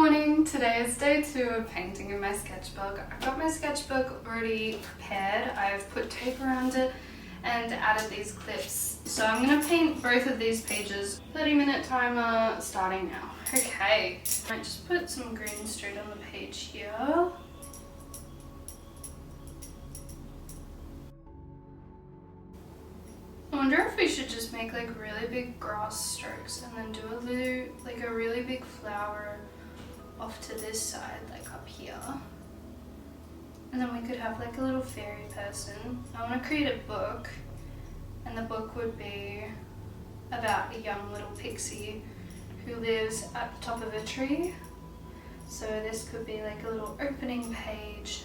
morning! Today is day 2 of painting in my sketchbook. I've got my sketchbook already prepared. I've put tape around it and added these clips. So I'm going to paint both of these pages. 30-minute timer starting now. Okay, I just put some green straight on the page here. I wonder if we should just make like really big grass strokes and then do a really big flower off to this side, like up here. And then we could have like a little fairy person. I want to create a book, and the book would be about a young little pixie who lives at the top of a tree. So this could be like a little opening page.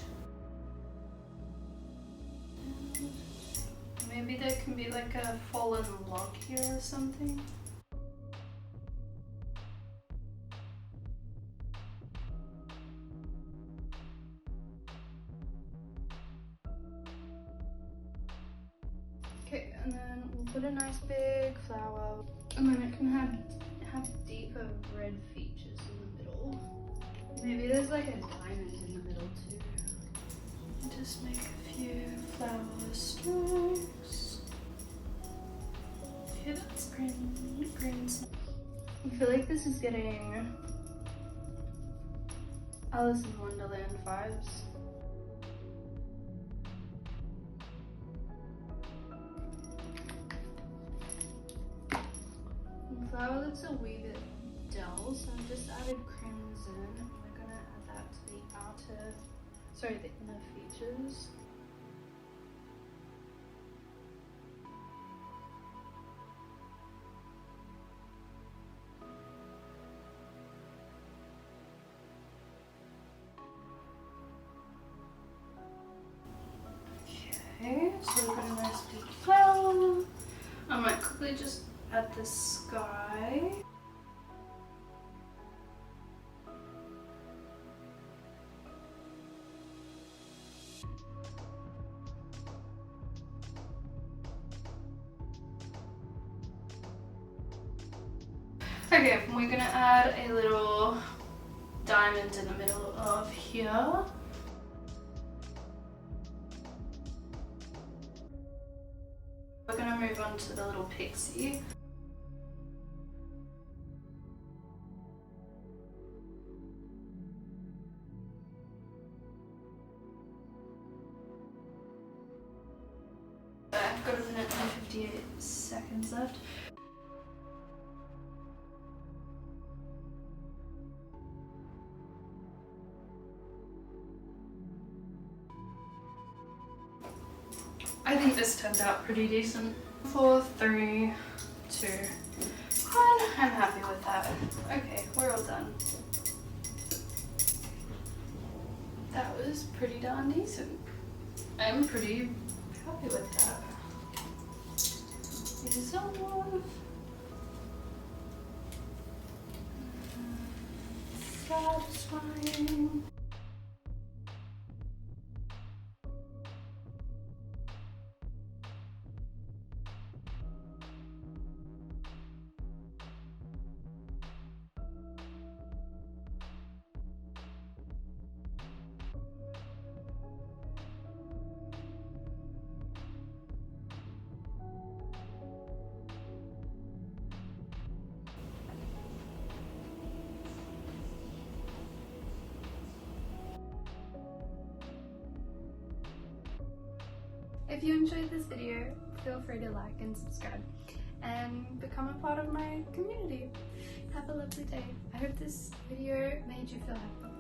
Maybe there can be like a fallen log here or something. Okay, and then we'll put a nice big flower, and then it can have deeper red features in the middle. Maybe there's like a diamond in the middle too. Just make a few flower strokes. Okay, that's green. I feel like this is getting Alice in Wonderland vibes. The flower looks a wee bit dull, so I've just added crimson. We're gonna add that to the inner features. Okay, so we've got a nice big flower. I might quickly just add the sky. Okay, we're gonna add a little diamond in the middle of here. We're gonna move on to the little pixie. I've got a minute and 58 seconds left. I think this turned out pretty decent. 4, 3, 2, 1. I'm happy with that. Okay, we're all done. That was pretty darn decent. I'm pretty happy with that. Is on. Satisfying. If you enjoyed this video, feel free to like and subscribe and become a part of my community. Have a lovely day. I hope this video made you feel happy.